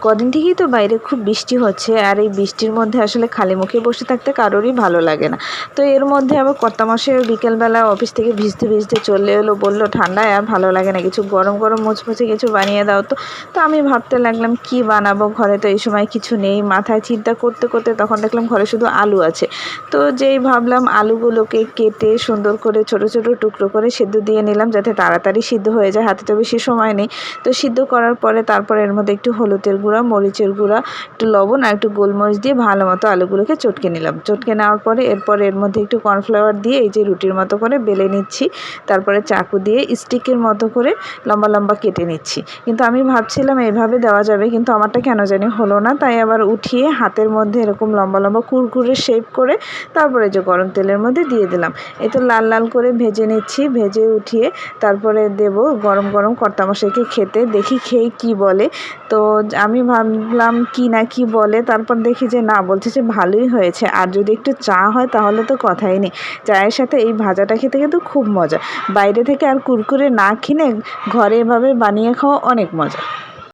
কদিন থেকেই তো বাইরে খুব বৃষ্টি হচ্ছে, আর এই বৃষ্টির মধ্যে আসলে খালি মুখে বসে থাকতে কারোরই ভালো লাগে না। তো এর মধ্যে আবার কর্তামশাইও বিকেলবেলা অফিস থেকে ভিজতে ভিজতে চলে এলো, বললো ঠান্ডায় আর ভালো লাগে না, কিছু গরম গরম মুচমুচে কিছু বানিয়ে দাও। তো আমি ভাবতে লাগলাম কি বানাবো, ঘরে তো এই সময় কিছু নেই। মাথায় চিন্তা করতে করতে তখন দেখলাম ঘরে শুধু আলু আছে। তো যেই ভাবলাম আলুগুলোকে কেটে সুন্দর করে ছোট ছোট টুকরো করে সিদ্ধ দিয়ে নিলাম, যাতে তাড়াতাড়ি সিদ্ধ হয়ে যায়, হাতে তো বেশি সময় নেই। তো সিদ্ধ করার পরে তারপরে এর মধ্যে একটু হলুদের গুঁড়া, মরিচের গুঁড়া, একটু লবণ আর একটু গোলমরিচ দিয়ে ভালো মতো আলুগুলোকে চটকে নিলাম। চটকে নেওয়ার পরে এরপর এর মধ্যে একটু কর্নফ্লাওয়ার দিয়ে এই যে রুটির মতো করে বেলে নিচ্ছি। তারপরে চাকু দিয়ে স্টিকের মতো করে লম্বা লম্বা কেটে নিচ্ছি। কিন্তু আমি ভাবছিলাম এইভাবে দেওয়া যাবে, কিন্তু আমারটা কেন জানি হলো না। তাই আবার উঠিয়ে হাতের মধ্যে এরকম লম্বা লম্বা কুরকুরে শেপ করে তারপরে যে গরম তেলের মধ্যে দিয়ে দিলাম। এই তো লাল লাল করে ভেজে নিচ্ছি। ভেজে উঠিয়ে তারপরে দেব গরম গরম কর্তামশাইকে খেতে, দেখি খেয়ে কি বলে। তো আমি ভাবলাম কি না কি বলে, তারপর দেখি যে না, বলছে যে ভালোই হয়েছে, আর যদি একটু চা হয় তাহলে তো কথাই নেই। চায়ের সাথে এই ভাজাটা খেতে কিন্তু খুব মজা। বাইরে থেকে আর কুরকুরে না কিনে ঘরে এভাবে বানিয়ে খাওয়া অনেক মজা।